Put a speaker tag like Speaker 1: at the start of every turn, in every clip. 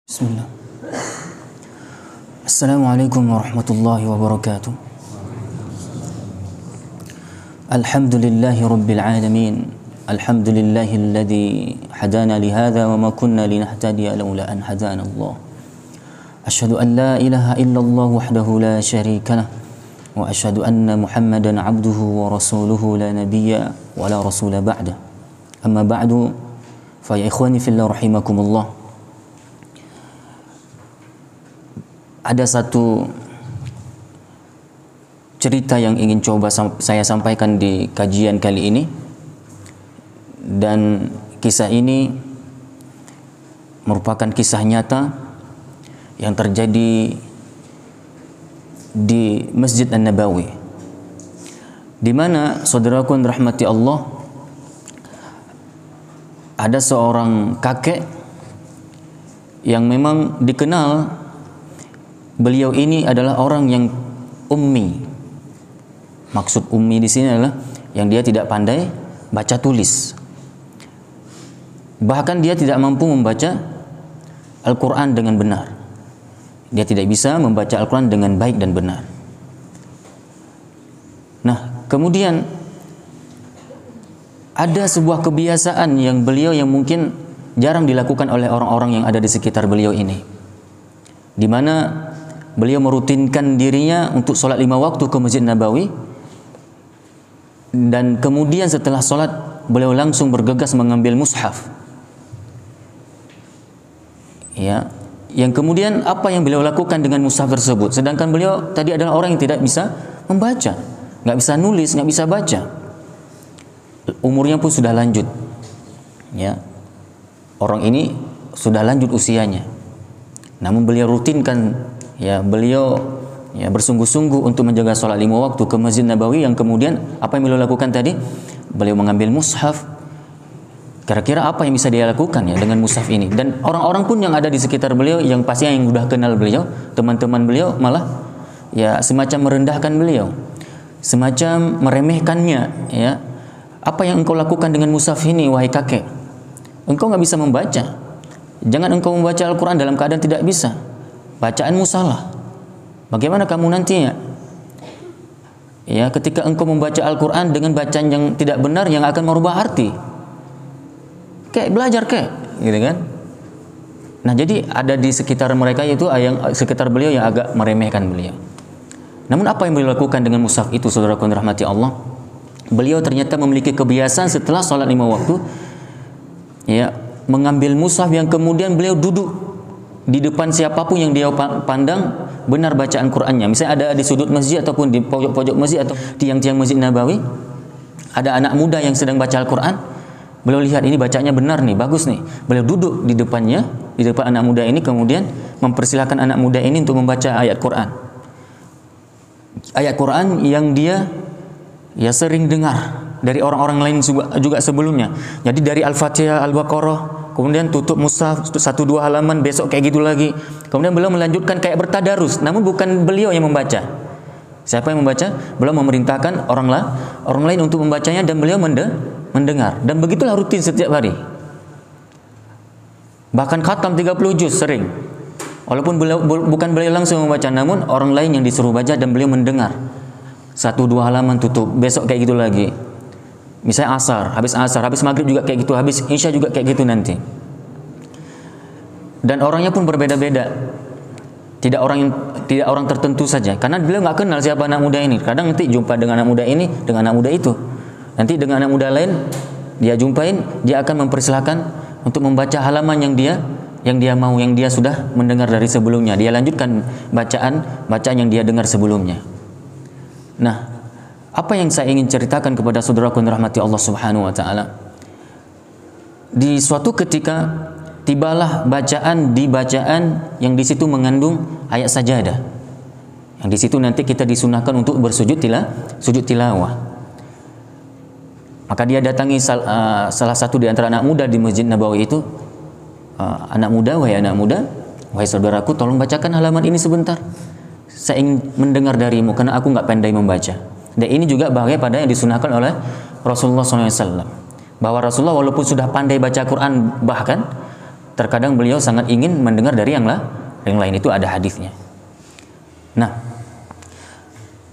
Speaker 1: Bismillah. Assalamualaikum warahmatullahi wabarakatuh. Alhamdulillahi rabbil alamin. Alhamdulillahilladzi hadana lihadza wa ma kunna linahtadiya laula an hadana Allah. Asyhadu an la ilaha illallah wahdahu la syarika lah wa asyhadu anna Muhammadan abduhu wa rasuluhu la nabiyya wa la rasula ba'da. Amma ba'du, fa ya ikhwani fillah rahimakumullah. Ada satu cerita yang ingin coba saya sampaikan di kajian kali ini, dan kisah ini merupakan kisah nyata yang terjadi di Masjid An-Nabawi, di mana saudaraku yang rahmati Allah, ada seorang kakek yang memang dikenal beliau ini adalah orang yang ummi. Maksud ummi di sini adalah yang dia tidak pandai baca tulis. Bahkan dia tidak mampu membaca Al-Quran dengan benar. Dia tidak bisa membaca Al-Quran dengan baik dan benar. Nah, kemudian ada sebuah kebiasaan yang beliau yang mungkin jarang dilakukan oleh orang-orang yang ada di sekitar beliau ini, di mana beliau merutinkan dirinya untuk sholat 5 waktu ke Masjid Nabawi, dan kemudian setelah sholat beliau langsung bergegas mengambil mushaf. Ya, yang kemudian apa yang beliau lakukan dengan mushaf tersebut? Sedangkan beliau tadi adalah orang yang tidak bisa membaca, nggak bisa nulis, nggak bisa baca. Umurnya pun sudah lanjut. Ya, orang ini sudah lanjut usianya. Namun beliau rutinkan, beliau bersungguh-sungguh untuk menjaga sholat 5 waktu ke Masjid Nabawi, yang kemudian apa yang beliau lakukan tadi? Beliau mengambil mushaf. Kira-kira apa yang bisa dia lakukan dengan mushaf ini? Dan orang-orang pun yang ada di sekitar beliau, yang pasti yang sudah kenal beliau, teman-teman beliau, malah semacam merendahkan beliau, semacam meremehkannya. Apa yang engkau lakukan dengan mushaf ini, wahai kakek? Engkau nggak bisa membaca. Jangan engkau membaca Al-Quran dalam keadaan tidak bisa. Bacaanmu salah. Bagaimana kamu nantinya? Ketika engkau membaca Al-Quran dengan bacaan yang tidak benar, yang akan merubah arti. Kayak belajar gitu kan? Nah, jadi ada di sekitar mereka, yaitu yang sekitar beliau yang agak meremehkan beliau. Namun apa yang beliau lakukan dengan mushaf itu, saudaraku yang dirahmati Allah? Beliau ternyata memiliki kebiasaan setelah sholat 5 waktu, mengambil mushaf yang kemudian beliau duduk di depan siapapun yang dia pandang benar bacaan Qur'annya. Misalnya ada di sudut masjid ataupun di pojok-pojok masjid atau tiang-tiang Masjid Nabawi, ada anak muda yang sedang baca Al-Quran. Beliau lihat ini bacanya benar nih, bagus nih. Beliau duduk di depannya, di depan anak muda ini, kemudian mempersilahkan anak muda ini untuk membaca ayat Quran. Ayat Quran yang dia sering dengar dari orang-orang lain juga sebelumnya. Jadi dari Al-Fatihah, Al-Baqarah, kemudian tutup mushaf 1-2 halaman, besok kayak gitu lagi. Kemudian beliau melanjutkan kayak bertadarus, namun bukan beliau yang membaca. Siapa yang membaca? Beliau memerintahkan orang lain untuk membacanya, dan beliau mendengar. Dan begitulah rutin setiap hari. Bahkan khatam 30 juz sering. Walaupun bukan beliau langsung membaca, namun orang lain yang disuruh baca dan beliau mendengar. 1-2 halaman tutup, besok kayak gitu lagi. Misalnya habis maghrib juga kayak gitu, habis isya juga kayak gitu nanti. Dan orangnya pun berbeda-beda. Tidak orang tertentu saja, karena beliau nggak kenal siapa anak muda ini. Kadang nanti jumpa dengan anak muda ini, dengan anak muda itu. Nanti dengan anak muda lain dia jumpain, dia akan mempersilahkan untuk membaca halaman yang dia mau, yang dia sudah mendengar dari sebelumnya. Dia lanjutkan bacaan yang dia dengar sebelumnya. Nah, apa yang saya ingin ceritakan kepada saudaraku yang dirahmati Allah Subhanahu wa taala? Di suatu ketika tibalah bacaan yang di situ mengandung ayat sajadah. Yang di situ nanti kita disunahkan untuk bersujud tilawah. Maka dia datangi salah satu di antara anak muda di Masjid Nabawi itu. Wahai anak muda, wahai saudaraku, tolong bacakan halaman ini sebentar. Saya ingin mendengar darimu, karena aku nggak pandai membaca. Dan ini juga bahagia pada yang disunahkan oleh Rasulullah SAW. Bahwa Rasulullah walaupun sudah pandai baca Quran, bahkan terkadang beliau sangat ingin mendengar dari yang lain. Itu ada hadisnya. Nah,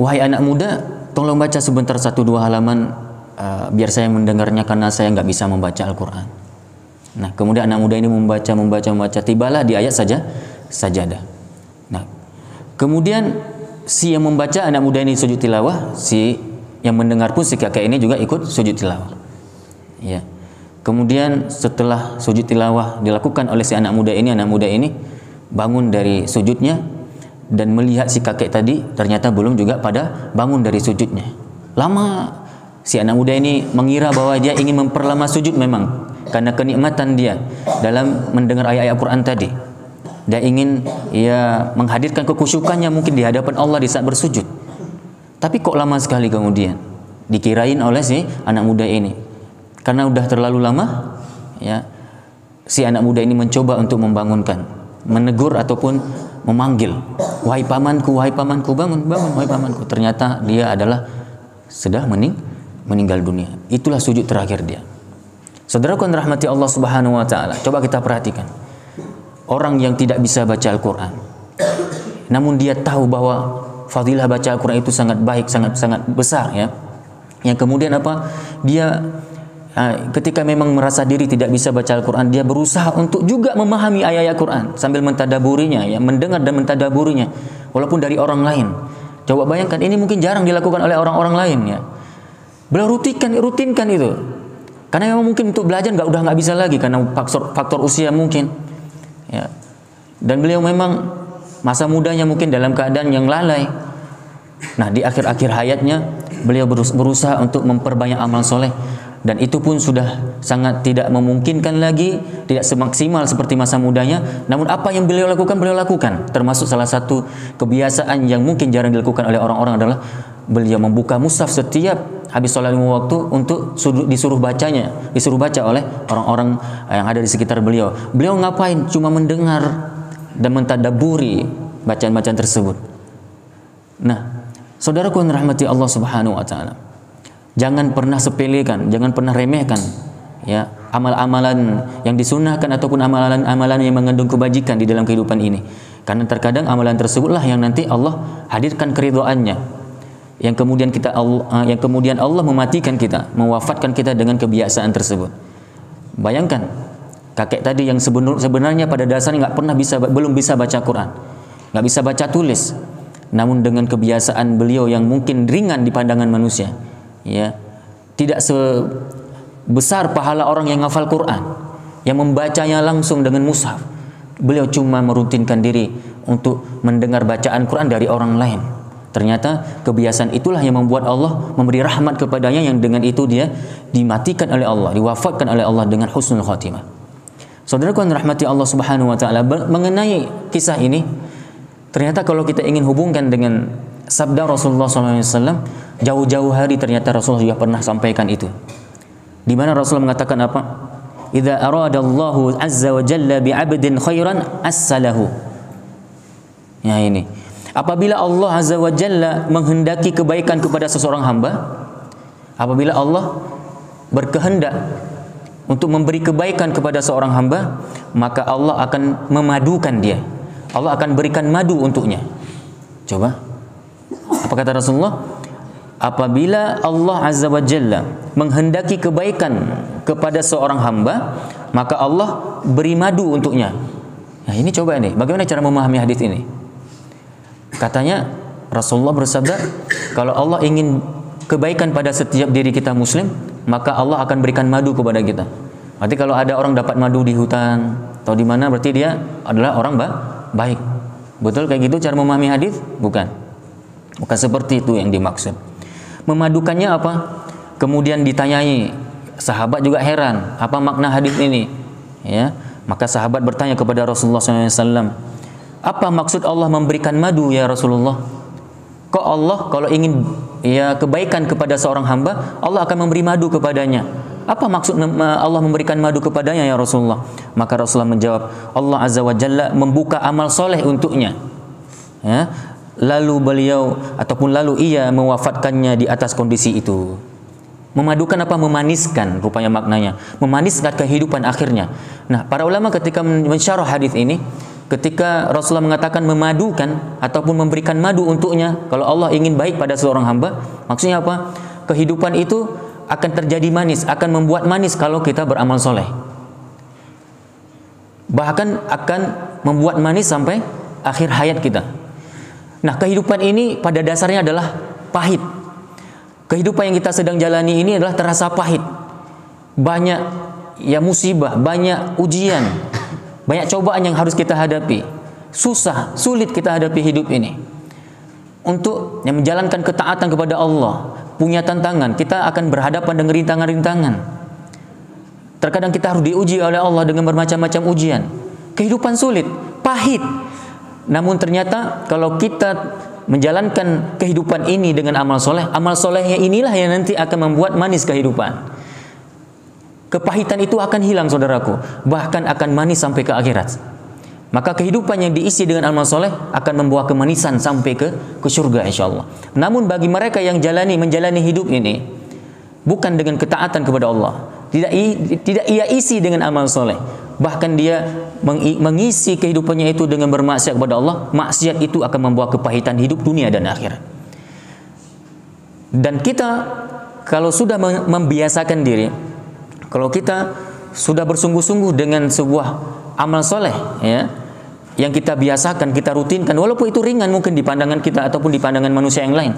Speaker 1: wahai anak muda, tolong baca sebentar 1-2 halaman biar saya mendengarnya karena saya nggak bisa membaca Al-Quran. Nah, kemudian anak muda ini membaca, tibalah di ayat sajadah. Nah, kemudian si yang membaca, anak muda ini sujud tilawah, si yang mendengar pun, si kakek ini juga ikut sujud tilawah. Ya. Kemudian setelah sujud tilawah dilakukan oleh si anak muda ini bangun dari sujudnya dan melihat si kakek tadi ternyata belum juga pada bangun dari sujudnya. Lama si anak muda ini mengira bahwa dia ingin memperlama sujud memang karena kenikmatan dia dalam mendengar ayat-ayat Al-Quran tadi. Dia ingin menghadirkan kekhusyukannya mungkin di hadapan Allah di saat bersujud. Tapi kok lama sekali kemudian dikirain oleh si anak muda ini. Karena udah terlalu lama, ya, si anak muda ini mencoba untuk membangunkan, menegur ataupun memanggil, wahai pamanku, bangun, wahai pamanku. Ternyata dia adalah sudah meninggal dunia. Itulah sujud terakhir dia. Saudaraku yang dirahmati Allah Subhanahu wa taala, coba kita perhatikan. Orang yang tidak bisa baca Al-Quran, namun dia tahu bahwa fadilah baca Al-Quran itu sangat baik, sangat besar, ya. Yang kemudian apa? Dia ketika memang merasa diri tidak bisa baca Al-Quran, dia berusaha untuk juga memahami ayat-ayat Al-Quran sambil mentadaburinya, ya, mendengar dan mentadaburinya walaupun dari orang lain. Coba bayangkan, ini mungkin jarang dilakukan oleh orang-orang lain, ya. Beliau rutinkan itu. Karena memang mungkin untuk belajar udah nggak bisa lagi karena faktor usia mungkin, ya. Dan beliau memang masa mudanya mungkin dalam keadaan yang lalai. Nah, di akhir-akhir hayatnya beliau berusaha untuk memperbanyak amal soleh. Dan itu pun sudah sangat tidak memungkinkan lagi, tidak semaksimal seperti masa mudanya. Namun apa yang beliau lakukan. Termasuk salah satu kebiasaan yang mungkin jarang dilakukan oleh orang-orang adalah beliau membuka mushaf setiap habis sholat 5 waktu untuk disuruh baca oleh orang-orang yang ada di sekitar beliau. Beliau ngapain? Cuma mendengar dan mentadaburi bacaan-bacaan tersebut. Nah, saudaraku yang rahmati Allah Subhanahu wa taala, jangan pernah sepelekan, jangan pernah remehkan, ya, amal-amalan yang disunahkan ataupun amalan-amalan yang mengandung kebajikan di dalam kehidupan ini. Karena terkadang amalan tersebutlah yang nanti Allah hadirkan keridhaannya. Yang kemudian Allah mematikan kita, mewafatkan kita dengan kebiasaan tersebut. Bayangkan kakek tadi yang sebenarnya pada dasarnya belum bisa baca Quran, nggak bisa baca tulis, namun dengan kebiasaan beliau yang mungkin ringan di pandangan manusia, ya, tidak sebesar pahala orang yang hafal Quran, yang membacanya langsung dengan mushaf. Beliau cuma merutinkan diri untuk mendengar bacaan Quran dari orang lain. Ternyata kebiasaan itulah yang membuat Allah memberi rahmat kepadanya, yang dengan itu dia dimatikan oleh Allah, diwafatkan oleh Allah dengan husnul khatimah. Saudaraku yang rahmati Allah Subhanahu wa taala, mengenai kisah ini, ternyata kalau kita ingin hubungkan dengan sabda Rasulullah SAW, jauh-jauh hari ternyata Rasulullah juga pernah sampaikan itu. Di mana Rasulullah mengatakan apa? Idza aradallahu azza wa jalla bi'abdin khairan assalahu. Ya, ini. Apabila Allah azza wa jalla menghendaki kebaikan kepada seseorang hamba, apabila Allah berkehendak untuk memberi kebaikan kepada seorang hamba, maka Allah akan memadukan dia. Allah akan berikan madu untuknya. Coba, apa kata Rasulullah? Apabila Allah azza wa jalla menghendaki kebaikan kepada seorang hamba, maka Allah beri madu untuknya. Nah, ini coba nih, bagaimana cara memahami hadis ini? Katanya Rasulullah bersabda, kalau Allah ingin kebaikan pada setiap diri kita muslim, maka Allah akan berikan madu kepada kita. Berarti kalau ada orang dapat madu di hutan atau di mana, berarti dia adalah orang baik. Betul kayak gitu cara memahami hadis? Bukan seperti itu yang dimaksud. Memadukannya apa? Kemudian ditanyai, sahabat juga heran, apa makna hadis ini? Ya, maka sahabat bertanya kepada Rasulullah SAW, apa maksud Allah memberikan madu ya Rasulullah? Kok Allah kalau ingin kebaikan kepada seorang hamba, Allah akan memberi madu kepadanya? Apa maksud Allah memberikan madu kepadanya ya Rasulullah? Maka Rasulullah menjawab, Allah azza wa jalla membuka amal soleh untuknya, ya. Lalu ia mewafatkannya di atas kondisi itu. Memadukan apa? Memaniskan, rupanya maknanya. Memaniskan kehidupan akhirnya. Nah, para ulama ketika mensyarah hadis ini, ketika Rasulullah mengatakan memadukan ataupun memberikan madu untuknya, kalau Allah ingin baik pada seorang hamba, maksudnya apa? Kehidupan itu akan terjadi manis, akan membuat manis kalau kita beramal soleh. Bahkan akan membuat manis sampai akhir hayat kita. Nah, kehidupan ini pada dasarnya adalah pahit. Kehidupan yang kita sedang jalani ini adalah terasa pahit. Banyak ya musibah, banyak ujian, banyak cobaan yang harus kita hadapi. Susah, sulit kita hadapi hidup ini. Untuk yang menjalankan ketaatan kepada Allah, punya tantangan, kita akan berhadapan dengan rintangan-rintangan. Terkadang kita harus diuji oleh Allah dengan bermacam-macam ujian. Kehidupan sulit, pahit. Namun ternyata kalau kita menjalankan kehidupan ini dengan amal solehnya inilah yang nanti akan membuat manis kehidupan. Kepahitan itu akan hilang, saudaraku, bahkan akan manis sampai ke akhirat. Maka kehidupan yang diisi dengan amal soleh akan membawa kemanisan sampai ke surga, insyaallah. Namun bagi mereka yang menjalani hidup ini bukan dengan ketaatan kepada Allah, tidak ia isi dengan amal soleh, bahkan dia mengisi kehidupannya itu dengan bermaksiat kepada Allah, maksiat itu akan membawa kepahitan hidup dunia dan akhirat. Dan kita kalau sudah membiasakan diri, kalau kita sudah bersungguh-sungguh dengan sebuah amal soleh, ya, yang kita biasakan, kita rutinkan, walaupun itu ringan mungkin di pandangan kita ataupun di pandangan manusia yang lain,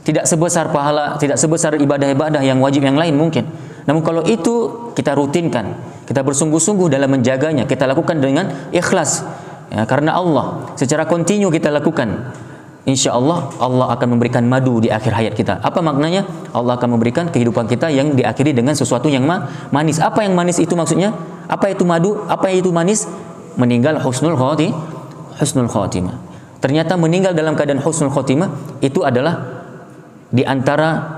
Speaker 1: tidak sebesar pahala, tidak sebesar ibadah-ibadah yang wajib yang lain mungkin. Namun kalau itu kita rutinkan, kita bersungguh-sungguh dalam menjaganya, kita lakukan dengan ikhlas, ya, karena Allah, secara kontinu kita lakukan, insya Allah Allah akan memberikan madu di akhir hayat kita. Apa maknanya? Allah akan memberikan kehidupan kita yang diakhiri dengan sesuatu yang manis. Apa yang manis itu maksudnya? Apa itu madu? Apa itu manis? Meninggal husnul khotimah. Ternyata meninggal dalam keadaan husnul khotimah itu adalah di antara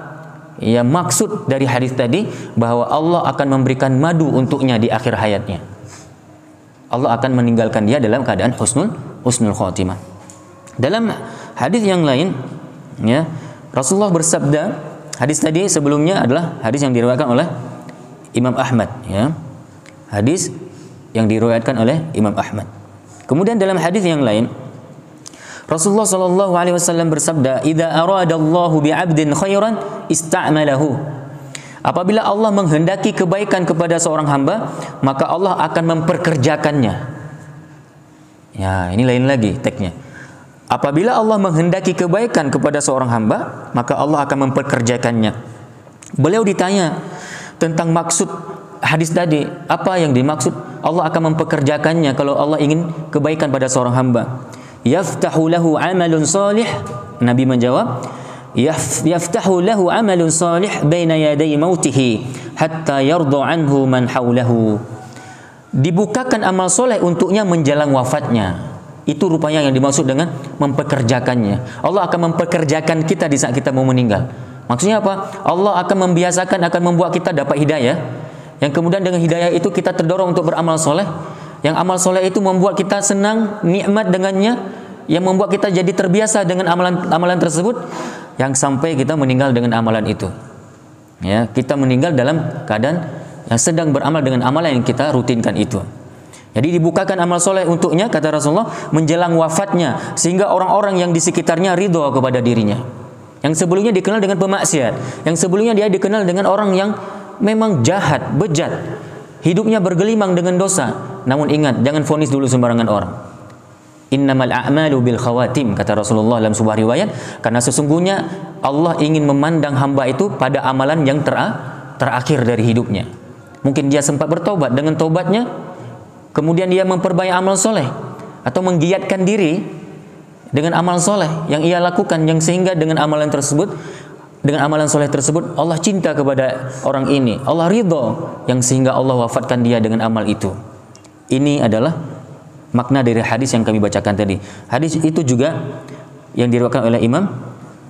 Speaker 1: ya maksud dari hadis tadi, bahwa Allah akan memberikan madu untuknya di akhir hayatnya. Allah akan meninggalkan dia dalam keadaan husnul khotimah. Dalam hadis yang lain, ya, Rasulullah bersabda, hadis tadi sebelumnya adalah hadis yang diriwayatkan oleh Imam Ahmad, ya. Hadis yang diriwayatkan oleh Imam Ahmad. Kemudian dalam hadis yang lain, Rasulullah sallallahu alaihi wasallam bersabda, "Idza aradallahu bi'abdin khairan ista'malahu." Apabila Allah menghendaki kebaikan kepada seorang hamba, maka Allah akan memperkerjakannya. Ya, ini lain lagi teksnya. Apabila Allah menghendaki kebaikan kepada seorang hamba, maka Allah akan memperkerjakannya. Beliau ditanya tentang maksud hadis tadi, apa yang dimaksud Allah akan mempekerjakannya kalau Allah ingin kebaikan pada seorang hamba? Yaftahu lahu amalun salih. Nabi menjawab, yaftahu lahu amalun salih baina yaday mautihi hatta yarda anhu man hawlahu. Dibukakan amal soleh untuknya menjelang wafatnya. Itu rupanya yang dimaksud dengan mempekerjakannya. Allah akan mempekerjakan kita di saat kita mau meninggal. Maksudnya apa? Allah akan membiasakan, akan membuat kita dapat hidayah, yang kemudian dengan hidayah itu kita terdorong untuk beramal soleh. Yang amal soleh itu membuat kita senang, nikmat dengannya, yang membuat kita jadi terbiasa dengan amalan tersebut, yang sampai kita meninggal dengan amalan itu. Ya, kita meninggal dalam keadaan yang sedang beramal dengan amalan yang kita rutinkan itu. Jadi dibukakan amal soleh untuknya, kata Rasulullah, menjelang wafatnya, sehingga orang-orang yang di sekitarnya ridho kepada dirinya. Yang sebelumnya dikenal dengan pemaksiat, yang sebelumnya dia dikenal dengan orang yang memang jahat, bejat, hidupnya bergelimang dengan dosa. Namun ingat, jangan vonis dulu sembarangan orang. Innamal a'malu bil khawatim, kata Rasulullah dalam sebuah riwayat, karena sesungguhnya Allah ingin memandang hamba itu pada amalan yang terakhir dari hidupnya. Mungkin dia sempat bertobat, dengan tobatnya kemudian dia memperbanyak amal soleh atau menggiatkan diri dengan amal soleh yang ia lakukan, yang sehingga dengan amalan tersebut, dengan amalan soleh tersebut Allah cinta kepada orang ini, Allah ridho, yang sehingga Allah wafatkan dia dengan amal itu. Ini adalah makna dari hadis yang kami bacakan tadi. Hadis itu juga yang diriwayatkan oleh Imam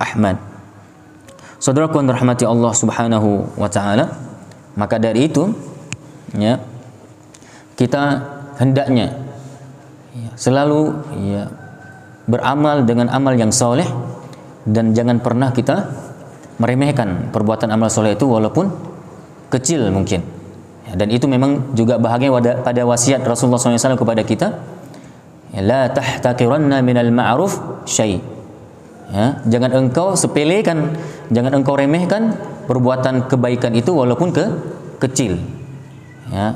Speaker 1: Ahmad. Saudaraku yang dirahmati Allah Subhanahu wa taala, maka dari itu, ya, kita hendaknya selalu beramal dengan amal yang soleh, dan jangan pernah kita meremehkan perbuatan amal soleh itu walaupun kecil mungkin. Dan itu memang juga bahagian pada wasiat Rasulullah SAW kepada kita. La tahtaqiranna minal ma'ruf syai'. Ya, jangan engkau sepelekan, jangan engkau remehkan perbuatan kebaikan itu walaupun kecil. Ya,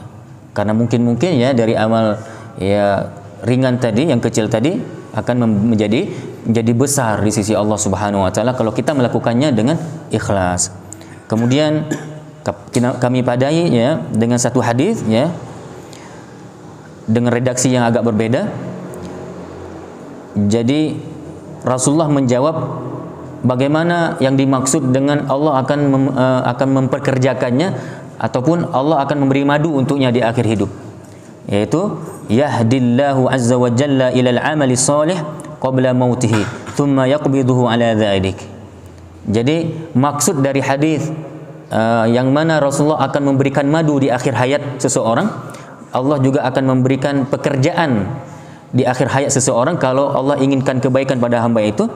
Speaker 1: karena mungkin ya dari amal ya ringan tadi, yang kecil tadi akan menjadi besar di sisi Allah Subhanahu wa taala kalau kita melakukannya dengan ikhlas. Kemudian kami padai ya dengan satu hadis ya dengan redaksi yang agak berbeda. Jadi Rasulullah menjawab bagaimana yang dimaksud dengan Allah akan memperkerjakannya ataupun Allah akan memberi madu untuknya di akhir hidup, yaitu yahdillahu azza wa jalla ilal amali salih qabla mautihi thumma yaqbiduhu ala dzalik. Jadi maksud dari hadis yang mana Rasulullah akan memberikan madu di akhir hayat seseorang, Allah juga akan memberikan pekerjaan di akhir hayat seseorang kalau Allah inginkan kebaikan pada hamba itu,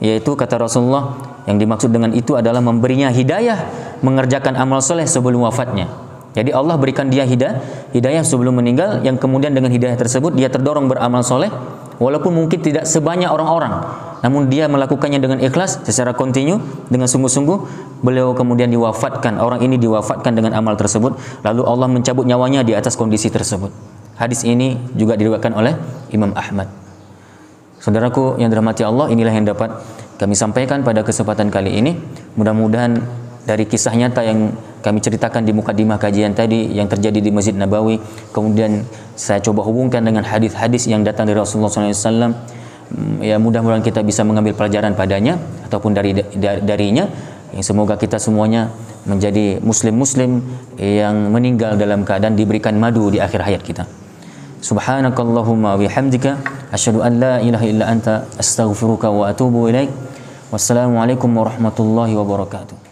Speaker 1: yaitu kata Rasulullah yang dimaksud dengan itu adalah memberinya hidayah mengerjakan amal soleh sebelum wafatnya. Jadi Allah berikan dia hidayah sebelum meninggal, yang kemudian dengan hidayah tersebut dia terdorong beramal soleh walaupun mungkin tidak sebanyak orang-orang, namun dia melakukannya dengan ikhlas secara kontinu dengan sungguh-sungguh. Beliau kemudian diwafatkan, orang ini diwafatkan dengan amal tersebut, lalu Allah mencabut nyawanya di atas kondisi tersebut. Hadis ini juga diriwayatkan oleh Imam Ahmad. Saudaraku yang dirahmati Allah, inilah yang dapat kami sampaikan pada kesempatan kali ini. Mudah-mudahan dari kisah nyata yang kami ceritakan di mukadimah kajian tadi yang terjadi di Masjid Nabawi, kemudian saya coba hubungkan dengan hadis-hadis yang datang dari Rasulullah SAW. Ya, mudah-mudahan kita bisa mengambil pelajaran padanya ataupun darinya. Semoga kita semuanya menjadi muslim-muslim yang meninggal dalam keadaan diberikan madu di akhir hayat kita. Subhanakallahumma wa bihamdika asyhadu an la ilaha illa anta astaghfiruka wa atubu ilaik. Wassalamualaikum warahmatullahi wabarakatuh.